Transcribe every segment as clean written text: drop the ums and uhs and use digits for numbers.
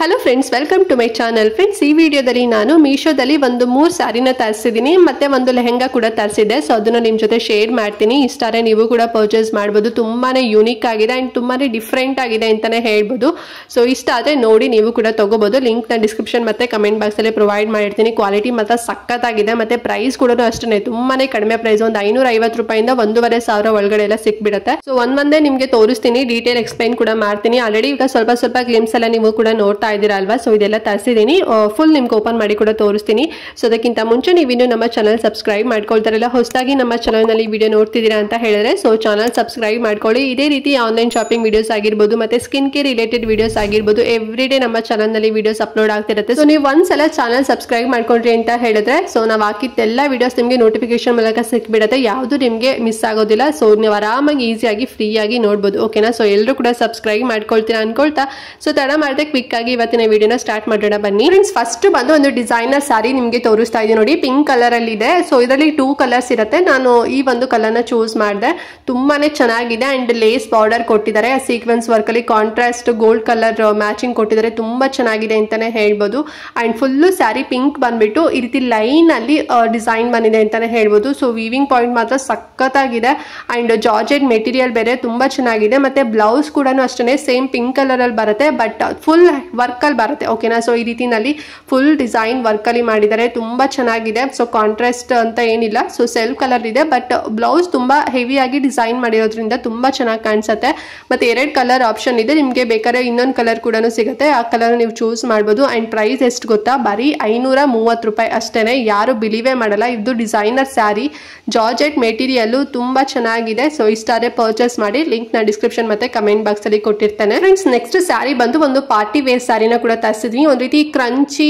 Hello friends, welcome to my channel. Friends, ಈ ವಿಡಿಯೋದಲ್ಲಿ ನಾನು ಮೀಶೋದಲ್ಲಿ ಒಂದು 3 ಸ್ಯಾರಿನ ತರಿಸಿದ್ದೀನಿ, ಮತ್ತೆ ಒಂದು ಲೆಹೆಂಗಾ ಕೂಡ ತರಿಸಿದ್ದೆ. ಸೊ ಅದನ್ನು ನಿಮ್ಮ ಜೊತೆ ಶೇರ್ ಮಾಡ್ತೀನಿ. ಇಷ್ಟಾರೆ ನೀವು ಕೂಡ ಪರ್ಚೇಸ್ ಮಾಡ್ಬೋದು. ತುಂಬಾನೇ ಯೂನಿಕ್ ಆಗಿದೆ ಅಂಡ್ ತುಂಬಾನೇ ಡಿಫ್ರೆಂಟ್ ಆಗಿದೆ ಅಂತಾನೆ ಹೇಳ್ಬೋದು. ಸೊ ಇಷ್ಟ ಆದ್ರೆ ನೋಡಿ ನೀವು ಕೂಡ ತಗೋಬಹುದು. ಲಿಂಕ್ ನ ಡಿಸ್ಕ್ರಿಪ್ಷನ್ ಮತ್ತೆ ಕಮೆಂಟ್ ಬಾಕ್ಸ್ ಅಲ್ಲಿ ಪ್ರೊವೈಡ್ ಮಾಡಿರ್ತೀನಿ. ಕ್ವಾಲಿಟಿ ಮಾತ್ರ ಸಖತ್ತಾಗಿದೆ, ಮತ್ತೆ ಪ್ರೈಸ್ ಕೂಡ ಅಷ್ಟೇ ತುಂಬಾನೇ ಕಡಿಮೆ ಪ್ರೈಸ್. ಒಂದು 550 ರೂಪಾಯಿಂದ 1,500 ಒಳಗಡೆ ಎಲ್ಲ ಸಿಕ್ಬಿಡುತ್ತೆ. ಸೊ ಒಂದೇ ನಿಮ್ಗೆ ತೋರಿಸ್ತೀನಿ, ಡೀಟೇಲ್ ಎಕ್ಸ್ಪ್ಲೈನ್ ಕೂಡ ಮಾಡ್ತೀನಿ. ಆಲ್ರೆಡಿ ಈಗ ಸ್ವಲ್ಪ ಗ್ಲಿಮ್ಸ್ ಎಲ್ಲ ನೀವು ಕೂಡ ನೋಡ್ತಾ ಇದ್ದೀರಾ ಅಲ್ವಾ. ಸೊ ಇದೆಲ್ಲ ತರಿಸಿದ್ದೀನಿ, ಫುಲ್ ನಿಮ್ಗೆ ಓಪನ್ ಮಾಡಿ ಕೂಡ ತೋರಿಸ್ತೀನಿ. ಸೊ ಅದಕ್ಕಿಂತ ಮುಂಚೆ ನೀವಿನ್ನು ನಮ್ಮ ಚಾನಲ್ ಸಬ್ಸ್ಕ್ರೈಬ್ ಮಾಡ್ಕೊಳ್ತಾರಲ್ಲ, ಹೊಸದಾಗಿ ನಮ್ಮ ಚಾನಲ್ ನಲ್ಲಿ ವಿಡಿಯೋ ನೋಡ್ತಿದ್ದೀರಾ ಅಂತ ಹೇಳಿದ್ರೆ ಸೊ ಚಾನಲ್ ಸಬ್ಸ್ಕ್ರೈಬ್ ಮಾಡ್ಕೊಳ್ಳಿ. ಇದೇ ರೀತಿ ಆನ್ಲೈನ್ ಶಾಪಿಂಗ್ ವಿಡಿಯೋಸ್ ಆಗಿರ್ಬೋದು, ಮತ್ತೆ ಸ್ಕಿನ್ ಕೇರ್ ರಿಲೇಟೆಡ್ ವಿಡಿಯೋಸ್ ಆಗಿರ್ಬೋದು, ಎವ್ರಿ ಡೇ ನಮ್ಮ ಚಾನಲ್ ನಲ್ಲಿ ವಿಡಿಯೋಸ್ ಅಪ್ಲೋಡ್ ಆಗ್ತಿರುತ್ತೆ. ಸೊ ನೀವು ಒಂದ್ಸಲ ಚಾನಲ್ ಸಬ್ಸ್ಕ್ರೈಬ್ ಮಾಡ್ಕೊಂಡ್ರಿ ಅಂತ ಹೇಳಿದ್ರೆ ಸೊ ನಾವು ಹಾಕಿದ್ದೆಲ್ಲ ವಿಡಿಯೋಸ್ ನಿಮಗೆ ನೋಟಿಫಿಕೇಶನ್ ಮೂಲಕ ಸಿಕ್ಬಿಡುತ್ತೆ. ಯಾವುದು ನಿಮಗೆ ಮಿಸ್ ಆಗೋದಿಲ್ಲ. ಸೊ ನೀವು ಆರಾಮಾಗಿ ಈಸಿಯಾಗಿ ಫ್ರೀ ಆಗಿ ನೋಡ್ಬೋದು. ಓಕೆನಾ. ಸೊ ಎಲ್ಲರೂ ಕೂಡ ಸಬ್ಸ್ಕ್ರೈಬ್ ಮಾಡ್ಕೊಳ್ತೀರಾ ಅನ್ಕೊಳ್ತಾ ಸೊ ತಡ ಮಾಡದೆ ಕ್ವಿಕ್ ಆಗಿ ಇವತ್ತಿನ ವಿಡಿಯೋನ ಸ್ಟಾರ್ಟ್ ಮಾಡೋಣ ಬನ್ನಿ. ಫ್ರೆಂಡ್ಸ್, ಫಸ್ಟ್ ಬಂದು ಒಂದು ಡಿಸೈನರ್ ಸಾರಿ ನಿಮಗೆ ತೋರಿಸ್ತಾ ಇದ್ದೀನಿ ನೋಡಿ. ಪಿಂಕ್ ಕಲರ್ ಅಲ್ಲಿ ಇದೆ. ಸೊ ಇದರಲ್ಲಿ 2 ಕಲರ್ಸ್ ಇರುತ್ತೆ. ನಾನು ಈ ಒಂದು ಕಲರ್ ನ ಚೂಸ್ ಮಾಡಿದೆ. ತುಂಬಾನೇ ಚೆನ್ನಾಗಿದೆ ಅಂಡ್ ಲೇಸ್ ಬಾರ್ಡರ್ ಕೊಟ್ಟಿದ್ದಾರೆ. ಸೀಕ್ವೆನ್ಸ್ ವರ್ಕ್ ಅಲ್ಲಿ ಕಾಂಟ್ರಾಸ್ಟ್ ಗೋಲ್ಡ್ ಕಲರ್ ಮ್ಯಾಚಿಂಗ್ ಕೊಟ್ಟಿದ್ದಾರೆ. ತುಂಬಾ ಚೆನ್ನಾಗಿದೆ ಅಂತಾನೆ ಹೇಳ್ಬೋದು. ಅಂಡ್ ಫುಲ್ಲು ಸ್ಯಾರಿ ಪಿಂಕ್ ಬಂದ್ಬಿಟ್ಟು ಈ ರೀತಿ ಲೈನ್ ಅಲ್ಲಿ ಡಿಸೈನ್ ಬಂದಿದೆ ಅಂತಾನೆ ಹೇಳ್ಬೋದು. ಸೊ ವೀವಿಂಗ್ ಪಾಯಿಂಟ್ ಮಾತ್ರ ಸಖತ್ತಾಗಿದೆ ಅಂಡ್ ಜಾರ್ಜೆಟ್ ಮೆಟೀರಿಯಲ್ ಬೇರೆ ತುಂಬಾ ಚೆನ್ನಾಗಿದೆ. ಮತ್ತೆ ಬ್ಲೌಸ್ ಕೂಡ ಅಷ್ಟೇ ಸೇಮ್ ಪಿಂಕ್ ಕಲರ್ ಅಲ್ಲಿ ಬರುತ್ತೆ, ಬಟ್ ಫುಲ್ ವರ್ಕ್ ಅಲ್ಲಿ ಬರುತ್ತೆ. ಓಕೆನಾ. ಸೊ ಈ ರೀತಿನಲ್ಲಿ ಫುಲ್ ಡಿಸೈನ್ ವರ್ಕ್ ಅಲ್ಲಿ ಮಾಡಿದ್ದಾರೆ. ತುಂಬಾ ಚೆನ್ನಾಗಿದೆ. ಸೊ ಕಾಂಟ್ರಾಸ್ಟ್ ಅಂತ ಏನಿಲ್ಲ. ಸೊ ಸೆಲ್ಫ್ ಕಲರ್ ಇದೆ, ಬಟ್ ಬ್ಲೌಸ್ ತುಂಬಾ ಹೆವಿ ಆಗಿ ಡಿಸೈನ್ ಮಾಡಿರೋದ್ರಿಂದ ತುಂಬಾ ಚೆನ್ನಾಗಿ ಕಾಣಿಸುತ್ತೆ. ಮತ್ತೆ 2 ಕಲರ್ ಆಪ್ಷನ್ ಇದೆ. ನಿಮ್ಗೆ ಬೇಕಾದ್ರೆ ಇನ್ನೊಂದು ಕಲರ್ ಕೂಡ ಸಿಗುತ್ತೆ. ಆ ಕಲರ್ ನೀವು ಚೂಸ್ ಮಾಡ್ಬೋದು. ಅಂಡ್ ಪ್ರೈಸ್ ಎಷ್ಟು ಗೊತ್ತಾ, ಬರೀ 530 ರೂಪಾಯಿ ಅಷ್ಟೇನೆ. ಯಾರು ಬಿಲೀವೇ ಮಾಡಲ್ಲ. ಇದು ಡಿಸೈನರ್ ಸ್ಯಾರಿ, ಜಾರ್ಜೆಟ್ ಮೆಟೀರಿಯಲ್ ತುಂಬಾ ಚೆನ್ನಾಗಿದೆ. ಸೊ ಇಷ್ಟಾದ್ರೆ ಪರ್ಚೇಸ್ ಮಾಡಿ. ಲಿಂಕ್ ನ ಡಿಸ್ಕ್ರಿಪ್ಷನ್ ಮತ್ತೆ ಕಮೆಂಟ್ ಬಾಕ್ಸ್ ಅಲ್ಲಿ ಕೊಟ್ಟಿರ್ತೇನೆ. ಫ್ರೆಂಡ್ಸ್, ನೆಕ್ಸ್ಟ್ ಸ್ಯಾರಿ ಬಂದು ಒಂದು ಪಾರ್ಟಿ ವೇರ್ ಸ್ಯಾರಿನ ಕೂಡ ತರಿಸಿದ್ವಿ. ಒಂದ್ ರೀತಿ ಕ್ರಂಚಿ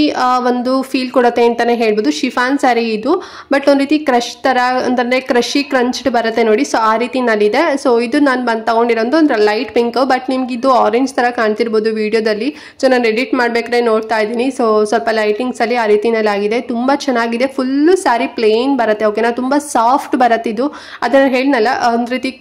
ಒಂದು ಫೀಲ್ ಕೊಡುತ್ತೆ ಅಂತಾನೆ ಹೇಳ್ಬೋದು. ಶಿಫಾನ್ ಸ್ಯಾರಿ ಇದು, ಬಟ್ ಒಂದ್ ರೀತಿ ಕ್ರಶ್ ತರ ಅಂದ್ರೆ ಕ್ರಂಚ್ಡ್ ಬರುತ್ತೆ ನೋಡಿ. ಸೊ ಆ ರೀತಿನಲ್ಲಿದೆ. ಸೊ ಇದು ನಾನು ತಗೊಂಡಿರೋದು ಅಂದ್ರೆ ಲೈಟ್ ಪಿಂಕ್, ಬಟ್ ನಿಮ್ಗೆ ಇದು ಆರೆಂಜ್ ತರ ಕಾಣ್ತಿರ್ಬೋದು ವಿಡಿಯೋದಲ್ಲಿ. ಸೊ ನಾನು ಎಡಿಟ್ ಮಾಡ್ಬೇಕಾದ್ರೆ ನೋಡ್ತಾ ಇದ್ದೀನಿ. ಸೊ ಸ್ವಲ್ಪ ಲೈಟಿಂಗ್ಸ್ ಅಲ್ಲಿ ಆ ರೀತಿನಲ್ಲಿ ಆಗಿದೆ. ತುಂಬಾ ಚೆನ್ನಾಗಿದೆ. ಫುಲ್ಲು ಸ್ಯಾರಿ ಪ್ಲೇನ್ ಬರುತ್ತೆ. ಓಕೆನಾ. ತುಂಬಾ ಸಾಫ್ಟ್ ಬರುತ್ತೆ ಇದು. ಅದನ್ನ ಹೇಳನಲ್ಲ, ಒಂದ್ ರೀತಿ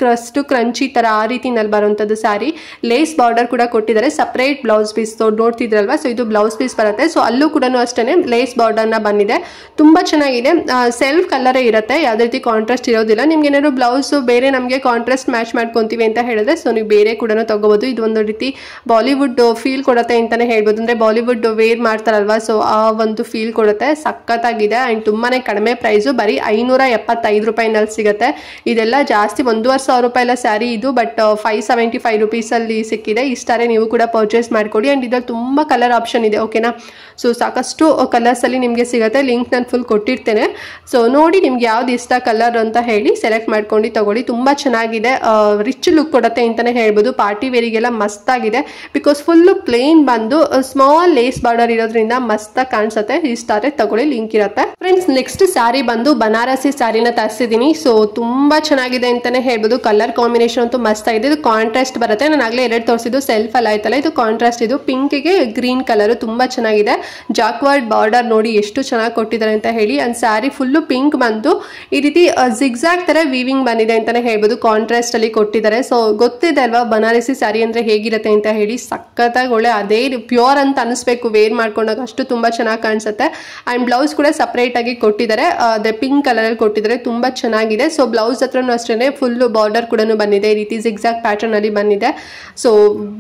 ಕ್ರಂಚಿ ತರ ಆ ರೀತಿನಲ್ಲಿ ಬರುವಂತದ್ದು ಸ್ಯಾರಿ. ಲೇಸ್ ಬಾರ್ಡರ್ ಕೂಡ ಕೊಟ್ಟಿದ್ದಾರೆ. ಸಪರೇಟ್ ಬ್ಲೌಸ್ ಪೀಸ್ ನೋಡ್ತಿದ್ರಲ್ವಾ. ಸೊ ಇದು ಬ್ಲೌಸ್ ಪೀಸ್ ಬರುತ್ತೆ. ಸೊ ಅಲ್ಲೂ ಕೂಡ ಅಷ್ಟೇ ಲೇಸ್ ಬಾರ್ಡರ್ ನ ಬಂದಿದೆ. ತುಂಬಾ ಚೆನ್ನಾಗಿದೆ. ಸೆಲ್ಫ್ ಕಲರೇ ಇರುತ್ತೆ, ಯಾವುದೇ ರೀತಿ ಕಾಂಟ್ರಾಸ್ಟ್ ಇರೋದಿಲ್ಲ. ನಿಮ್ಗೆ ಏನಾದ್ರು ಬ್ಲೌಸ್ ಬೇರೆ ನಮಗೆ ಕಾಂಟ್ರಾಸ್ಟ್ ಮ್ಯಾಚ್ ಮಾಡ್ಕೊಂತೀವಿ ಅಂತ ಹೇಳಿದ್ರೆ ಸೊ ನೀವು ಬೇರೆ ಕೂಡ ತಗೋಬಹುದು. ಇದು ಒಂದು ರೀತಿ ಬಾಲಿವುಡ್ ಫೀಲ್ ಕೊಡುತ್ತೆ ಅಂತಾನೆ ಹೇಳ್ಬೋದು. ಅಂದ್ರೆ ಬಾಲಿವುಡ್ ವೇರ್ ಮಾಡ್ತಾರಲ್ವಾ, ಸೊ ಆ ಒಂದು ಫೀಲ್ ಕೊಡುತ್ತೆ. ಸಖತ್ತಾಗಿದೆ ಅಂಡ್ ತುಂಬಾನೇ ಕಡಿಮೆ ಪ್ರೈಸು. ಬರೀ 575 ರೂಪಾಯಿನಲ್ಲಿ ಸಿಗುತ್ತೆ. ಇದೆಲ್ಲ ಜಾಸ್ತಿ 1,500 ರೂಪಾಯಿ ಎಲ್ಲ ಸ್ಯಾರಿ ಇದು, ಬಟ್ 575 ರುಪೀಸ್ ಅಲ್ಲಿ ಸಿಕ್ಕಿದೆ. ಇಷ್ಟಾರೆ ನೀವು ಕೂಡ ಪರ್ಚೇಸ್ ಮಾಡ್ಕೊಡಿ. ಅಂಡ್ ಇದ್ರಲ್ಲಿ ತುಂಬಾ ಕಲರ್ ಆಪ್ಷನ್ ಇದೆ. ಓಕೆನಾ. ಸೊ ಸಾಕಷ್ಟು ಕಲರ್ಸ್ ಅಲ್ಲಿ ನಿಮಗೆ ಸಿಗುತ್ತೆ. ಲಿಂಕ್ ನಾನು ಫುಲ್ ಕೊಟ್ಟಿರ್ತೇನೆ. ಸೊ ನೋಡಿ ನಿಮ್ಗೆ ಯಾವ್ದು ಇಷ್ಟ ಕಲರ್ ಅಂತ ಹೇಳಿ ಸೆಲೆಕ್ಟ್ ಮಾಡ್ಕೊಂಡು ತಗೊಳ್ಳಿ. ತುಂಬಾ ಚೆನ್ನಾಗಿದೆ. ರಿಚ್ ಲುಕ್ ಕೊಡುತ್ತೆ ಅಂತಾನೆ ಹೇಳ್ಬೋದು. ಪಾರ್ಟಿ ವೇರಿಗೆಲ್ಲ ಮಸ್ತ್ ಆಗಿದೆ. ಬಿಕಾಸ್ ಫುಲ್ ಪ್ಲೇನ್ ಬಂದು ಸ್ಮಾಲ್ ಲೇಸ್ ಬಾರ್ಡರ್ ಇರೋದ್ರಿಂದ ಮಸ್ತ್ ಕಾಣಿಸುತ್ತೆ. ಇಷ್ಟಾರೆ ತಗೊಳ್ಳಿ, ಲಿಂಕ್ ಇರುತ್ತೆ. ಫ್ರೆಂಡ್ಸ್, ನೆಕ್ಸ್ಟ್ ಸ್ಯಾರಿ ಬಂದು ಬನಾರಸಿ ಸ್ಯಾರಿನ ತರಿಸಿದ್ದೀನಿ. ಸೊ ತುಂಬಾ ಚೆನ್ನಾಗಿದೆ ಅಂತಾನೆ ಹೇಳ್ಬೋದು. ಕಲರ್ ಕಾಂಬಿನೇಷನ್ ಅಂತೂ ಮಸ್ತ್ ಆಗಿದೆ. ಇದು ಕಾಂಟ್ರಾಸ್ಟ್ ಬರುತ್ತೆ. ನಾನು ಆಗ್ಲೇ 2 ತೋರಿಸಿದ್ದು ಸೆಲ್ಫ್ ಅಲ್ಲಿ ಆಯ್ತಲ್ಲ, ಇದು ಕಾಂಟ್ರಾಸ್ಟ್. ಇದು ಪಿಂಕ್ ಗೆ ಗ್ರೀನ್ ಕಲರ್ ತುಂಬಾ ಚೆನ್ನಾಗಿದೆ. ಜಾಕ್ವರ್ಡ್ ಬಾರ್ಡರ್ ನೋಡಿ ಎಷ್ಟು ಚೆನ್ನಾಗಿ ಕೊಟ್ಟಿದ್ದಾರೆ ಅಂತ ಹೇಳಿ. ಅಂಡ್ ಸ್ಯಾರಿ ಫುಲ್ಲು ಪಿಂಕ್ ಬಂದು ಈ ರೀತಿ ಜಿಗ್ಜಾಗ್ ತರ ವೀವಿಂಗ್ ಬಂದಿದೆ ಅಂತಾನೆ ಹೇಳ್ಬೋದು. ಕಾಂಟ್ರಾಸ್ಟ್ ಅಲ್ಲಿ ಕೊಟ್ಟಿದ್ದಾರೆ. ಸೊ ಗೊತ್ತಿದೆ ಅಲ್ವಾ ಬನಾರಸಿ ಸ್ಯಾರಿ ಅಂದ್ರೆ ಹೇಗಿರುತ್ತೆ ಅಂತ ಹೇಳಿ. ಸಖತ್ತಾಗಿ ಒಳ್ಳೆ ಅದೇ ಪ್ಯೂರ್ ಅಂತ ಅನಿಸ್ಬೇಕು ವೇರ್ ಮಾಡ್ಕೊಂಡಾಗ. ಅಷ್ಟು ತುಂಬಾ ಚೆನ್ನಾಗಿ ಕಾಣಿಸುತ್ತೆ. ಅಂಡ್ ಬ್ಲೌಸ್ ಕೂಡ ಸಪರೇಟ್ ಆಗಿ ಕೊಟ್ಟಿದ್ದಾರೆ. ಅದೇ ಪಿಂಕ್ ಕಲರ್ ಅಲ್ಲಿ ಕೊಟ್ಟಿದ್ದಾರೆ. ತುಂಬಾ ಚೆನ್ನಾಗಿದೆ. ಸೊ ಬ್ಲೌಸ್ ಹತ್ರನೂ ಅಷ್ಟೇ ಫುಲ್ ಬಾರ್ಡರ್ ಕೂಡ ಬಂದಿದೆ. ಈ ರೀತಿ ಜಿಗ್ಜಾಗ್ ಪ್ಯಾಟರ್ನ್ ಅಲ್ಲಿ ಬಂದಿದೆ. ಸೊ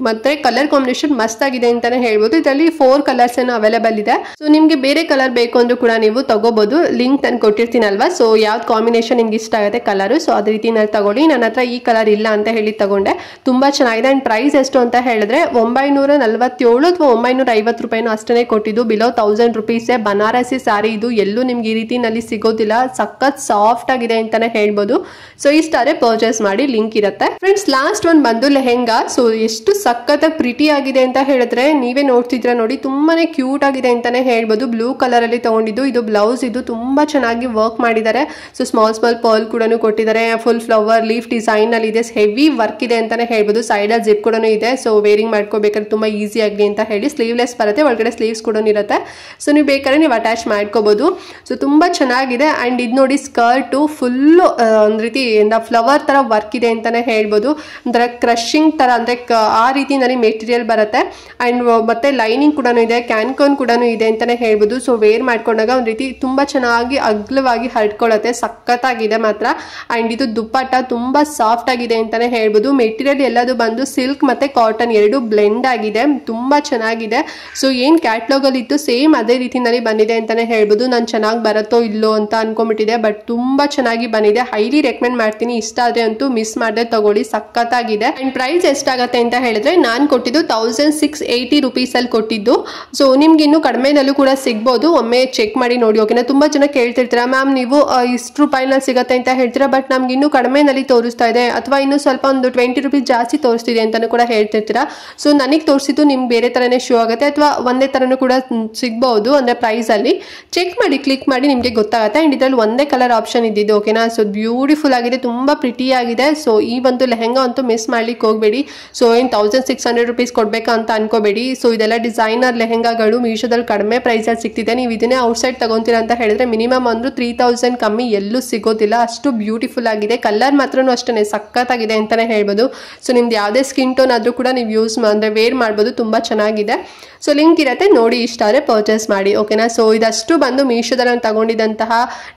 ಮತ್ತೆ ಕಲರ್ ಕಾಂಬಿನೇಷನ್ ಮಸ್ತ್ ಆಗಿದೆ ಅಂತಾನೆ ಹೇಳ್ಬೋದು. ಇದರಲ್ಲಿ 4 ಕಲರ್ಸ್ ಏನೋ ಅವೈಲೇಬಲ್ ಇದೆ. ಸೊ ನಿಮ್ಗೆ ಬೇರೆ ಕಲರ್ ಬೇಕು ಅಂದ್ರೂ ಕೂಡ ನೀವು ತಗೋಬಹುದು. ಲಿಂಕ್ ನಾನು ಕೊಟ್ಟಿರ್ತೀನಲ್ವಾ. ಸೊ ಯಾವ್ದು ಕಾಂಬಿನೇಷನ್ ನಿಮ್ಗೆ ಇಷ್ಟ ಆಗುತ್ತೆ ಕಲರ್, ಸೊ ಅದೇ ರೀತಿ ನಾನು ತಗೊಳ್ಳಿ. ನನ್ನ ಹತ್ರ ಈ ಕಲರ್ ಇಲ್ಲ ಅಂತ ಹೇಳಿ ತಗೊಂಡೆ. ತುಂಬಾ ಚೆನ್ನಾಗಿದೆ. ಅಂಡ್ ಪ್ರೈಸ್ ಎಷ್ಟು ಅಂತ ಹೇಳಿದ್ರೆ 947 ಅಥವಾ 950 ರೂಪಾಯಿನೂ ಅಷ್ಟೇ ಕೊಟ್ಟಿದ್ದು. ಬಿಲೋ 1000 ರುಪೀಸ್ ಬನಾರಸಿ ಸ್ಯಾರಿ ಇದು. ಎಲ್ಲೂ ನಿಮ್ಗೆ ಈ ರೀತಿನಲ್ಲಿ ಸಿಗೋದಿಲ್ಲ. ಸಖತ್ ಸಾಫ್ಟ್ ಆಗಿದೆ ಅಂತಾನೆ ಹೇಳ್ಬೋದು. ಸೊ ಇಷ್ಟಾರೆ ಪರ್ಚೇಸ್ ಮಾಡಿ. ಲಿಂಕ್ ಇರುತ್ತೆ. ಫ್ರೆಂಡ್ಸ್, ಲಾಸ್ಟ್ ಒನ್ ಬಂದು ಲೆಹೆಂಗಾ. ಸೊ ಎಷ್ಟು ಸಖತ್ತಾಗಿ ಪ್ರಿಟಿ ಆಗಿದೆ ಅಂತ ಹೇಳಿದ್ರೆ ನೀವೇ ನೋಡ್ತಿದ್ರ ನೋಡಿ. ತುಂಬಾನೇ ಕ್ಯೂಟ್ ಆಗಿದೆ ಅಂತಾನೆ ಹೇಳ್ಬೋದು. ಬ್ಲೂ ಕಲರ್ ಅಲ್ಲಿ ತಗೊಂಡಿದ್ದು. ಇದು ಬ್ಲೌಸ್. ಇದು ತುಂಬಾ ಚೆನ್ನಾಗಿ ವರ್ಕ್ ಮಾಡಿದ್ದಾರೆ. ಸೊ ಸ್ಮಾಲ್ ಪರ್ಲ್ ಕೂಡ ಕೊಟ್ಟಿದ್ದಾರೆ. ಫುಲ್ ಫ್ಲವರ್ ಲೀಫ್ ಡಿಸೈನ್ ಅಲ್ಲಿ ಇದೆ. ಹೆವಿ ವರ್ಕ್ ಇದೆ ಅಂತಾನೆ ಹೇಳ್ಬೋದು. ಸೈಡ್ ಅಲ್ಲಿ ಜಿಪ್ ಕೂಡ ಇದೆ. ಸೊ ವೇರಿಂಗ್ ಮಾಡ್ಕೋಬೇಕಾದ್ರೆ ತುಂಬಾ ಈಸಿ ಆಗಲಿ ಅಂತ ಹೇಳಿ ಸ್ಲೀವ್ಲೆಸ್ ಬರುತ್ತೆ. ಒಳಗಡೆ ಸ್ಲೀವ್ಸ್ ಕೂಡ ಇರುತ್ತೆ. ಸೊ ನೀವು ಬೇಕಾದ್ರೆ ನೀವು ಅಟ್ಯಾಚ್ ಮಾಡ್ಕೋಬಹುದು. ಸೊ ತುಂಬಾ ಚೆನ್ನಾಗಿದೆ. ಅಂಡ್ ಇದು ನೋಡಿ ಸ್ಕರ್ಟ್ ಫುಲ್ ಒಂದ್ ರೀತಿ ಫ್ಲವರ್ ತರ ವರ್ಕ್ ಇದೆ ಅಂತಾನೆ ಹೇಳ್ಬೋದು. ಅಂದ್ರೆ ಕ್ರಶಿಂಗ್ ತರ ಅಂದ್ರೆ ಆ ರೀತಿನಲ್ಲಿ ಮೆಟೀರಿಯಲ್ ಬರುತ್ತೆ. ಅಂಡ್ ಮತ್ತು ಲೈನಿಂಗ್ ಕೂಡ ಇದೆ, ಕ್ಯಾನ್ಕೋನ್ ಕೂಡ ಇದೆ ಅಂತಲೇ ಹೇಳ್ಬೋದು. ಸೊ ವೇರ್ ಮಾಡ್ಕೊಂಡಾಗ ಒಂದು ರೀತಿ ತುಂಬ ಚೆನ್ನಾಗಿ ಅಗ್ಲವಾಗಿ ಹರಡ್ಕೊಳ್ಳುತ್ತೆ, ಸಖತ್ತಾಗಿದೆ ಮಾತ್ರ. ಆ್ಯಂಡ್ ಇದು ದುಪ್ಪಟ್ಟ ತುಂಬ ಸಾಫ್ಟ್ ಆಗಿದೆ ಅಂತಲೇ ಹೇಳ್ಬೋದು. ಮೆಟೀರಿಯಲ್ ಎಲ್ಲದು ಬಂದು ಸಿಲ್ಕ್ ಮತ್ತು ಕಾಟನ್ ಎರಡು ಬ್ಲೆಂಡ್ ಆಗಿದೆ, ತುಂಬ ಚೆನ್ನಾಗಿದೆ. ಸೊ ಏನು ಕ್ಯಾಟ್ಲಾಗಲ್ಲಿ ಇತ್ತು ಸೇಮ್ ಅದೇ ರೀತಿನಲ್ಲಿ ಬಂದಿದೆ ಅಂತಲೇ ಹೇಳ್ಬೋದು. ನಾನು ಚೆನ್ನಾಗಿ ಬರುತ್ತೋ ಇಲ್ಲೋ ಅಂತ ಅನ್ಕೊಂಡ್ಬಿಟ್ಟಿದೆ, ಬಟ್ ತುಂಬ ಚೆನ್ನಾಗಿ ಬಂದಿದೆ. ಹೈಲಿ ರೆಕಮೆಂಡ್ ಮಾಡ್ತೀನಿ. ಇಷ್ಟ ಆದರೆ ಅಂತೂ ಮಿಸ್ ಮಾಡದೆ ತಗೊಳ್ಳಿ, ಸಖತ್ತಾಗಿದೆ. ಆ್ಯಂಡ್ ಪ್ರೈಸ್ ಎಷ್ಟಾಗುತ್ತೆ ಅಂತ ಹೇಳಿದ್ರೆ ನಾನು ಕೊಟ್ಟಿದ್ದು 1680 ರುಪೀಸಲ್ಲಿ ಕೊಟ್ಟಿದ್ದು. ಸೊ ನಿಮ್ಗೆ ಇನ್ನೂ ಕಡಿಮೆನಲ್ಲೂ ಕೂಡ ಸಿಗ್ಬೋದು, ಒಮ್ಮೆ ಚೆಕ್ ಮಾಡಿ ನೋಡಿ. ಓಕೆನಾ? ತುಂಬ ಜನ ಕೇಳ್ತಿರ್ತೀರಾ ಮ್ಯಾಮ್ ನೀವು ಇಷ್ಟು ರೂಪಾಯಿನಲ್ಲಿ ಸಿಗುತ್ತೆ ಅಂತ ಹೇಳ್ತೀರಾ, ಬಟ್ ನಮ್ಗೆ ಇನ್ನೂ ಕಡಿಮೆನಲ್ಲಿ ತೋರಿಸ್ತಾ ಇದೆ ಅಥವಾ ಇನ್ನೂ ಸ್ವಲ್ಪ ಒಂದು 20 ರುಪೀಸ್ ಜಾಸ್ತಿ ತೋರಿಸ್ತಿದೆ ಅಂತಲೂ ಕೂಡ ಹೇಳ್ತಿರ್ತೀರಾ. ಸೊ ನನಗೆ ತೋರಿಸಿದ್ದು ನಿಮ್ಗೆ ಬೇರೆ ಥರನೇ ಶೋ ಆಗುತ್ತೆ ಅಥವಾ ಒಂದೇ ಥರನೂ ಕೂಡ ಸಿಗ್ಬೋದು, ಅಂದರೆ ಪ್ರೈಸಲ್ಲಿ ಚೆಕ್ ಮಾಡಿ ಕ್ಲಿಕ್ ಮಾಡಿ ನಿಮಗೆ ಗೊತ್ತಾಗುತ್ತೆ. ಆ್ಯಂಡ್ ಇದರಲ್ಲಿ ಒಂದೇ ಕಲರ್ ಆಪ್ಷನ್ ಇದ್ದಿದ್ದು. ಓಕೆನಾ? ಸೊ ಬ್ಯೂಟಿಫುಲ್ ಆಗಿದೆ, ತುಂಬ ಪ್ರಿಟಿ ಆಗಿದೆ. ಸೊ ಈ ಒಂದು ಲೆಹೆಂಗಾ ಅಂತೂ ಮಿಸ್ ಮಾಡ್ಲಿಕ್ಕೆ ಹೋಗಬೇಡಿ. ಸೊ ಏನು 1600 ರುಪೀಸ್ ಕೊಡಬೇಕಾ ಅಂತ ಅನ್ಕೋಬೇಡಿ. ಸೊ ಇದೆಲ್ಲ ಡಿಸೈನರ್ ಲೆಹೆಂಗಾಗಳು ಮೀಶೋದಲ್ಲಿ ಕಡಿಮೆ ಪ್ರೈಸಲ್ಲಿ ಸಿಗ್ತಿದೆ. ನೀವು ಇದನ್ನೇ ಔಟ್ಸೈಡ್ ತಗೊಂತೀರಾ ಅಂತ ಹೇಳಿದ್ರೆ ಮಿನಿಮಮ್ ಅಂದರೂ 3000 ಕಮ್ಮಿ ಎಲ್ಲೂ ಸಿಗೋದಿಲ್ಲ, ಅಷ್ಟು ಬ್ಯೂಟಿಫುಲ್ ಆಗಿದೆ. ಕಲರ್ ಮಾತ್ರನೂ ಅಷ್ಟೇ ಸಖತ್ತಾಗಿದೆ ಅಂತಲೇ ಹೇಳ್ಬೋದು. ಸೊ ನಿಮ್ದು ಯಾವುದೇ ಸ್ಕಿನ್ ಟೋನ್ ಆದರೂ ಕೂಡ ನೀವು ಯೂಸ್ ಅಂದರೆ ವೇರ್ ಮಾಡ್ಬೋದು, ತುಂಬ ಚೆನ್ನಾಗಿದೆ. ಸೊ ಲಿಂಕ್ ಇರುತ್ತೆ, ನೋಡಿ ಇಷ್ಟ ಆದರೆ ಪರ್ಚೇಸ್ ಮಾಡಿ. ಓಕೆನಾ? ಸೊ ಇದಷ್ಟು ಬಂದು ಮೀಶೋದಲ್ಲಿ ನಾನು ತಗೊಂಡಿದ್ದಂತಹ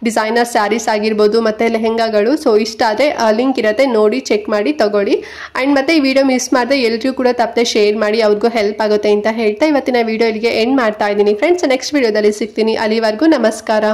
ಡಿಸೈನರ್ ಸ್ಯಾರೀಸ್ ಆಗಿರ್ಬೋದು ಮತ್ತು ಲೆಹೆಂಗಾಗಳು. ಸೊ ಇಷ್ಟ ಆದರೆ ಲಿಂಕ್ ಇರುತ್ತೆ, ನೋಡಿ ಚೆಕ್ ಮಾಡಿ ತಗೊಳ್ಳಿ. ಆ್ಯಂಡ್ ಮತ್ತೆ ಈ ವಿಡಿಯೋ ಮಿಸ್ ಮಾಡಿದೆ ಎಲ್ಲರಿಗೂ ಕೂಡ ತಪ್ಪದೆ ಶೇರ್ ಮಾಡಿ, ಅವ್ರಿಗೂ ಹೆಲ್ಪ್ ಆಗುತ್ತೆ ಅಂತ ಹೇಳ್ತಾ ಇವತ್ತಿನ ವಿಡಿಯೋ ಇಲ್ಲಿಗೆ ಎಂಡ್ ಮಾಡ್ತಾ ಇದ್ದೀನಿ ಫ್ರೆಂಡ್ಸ್. ನೆಕ್ಸ್ಟ್ ವಿಡಿಯೋದಲ್ಲಿ ಸಿಗ್ತೀನಿ, ಅಲ್ಲಿವರೆಗೂ ನಮಸ್ಕಾರ.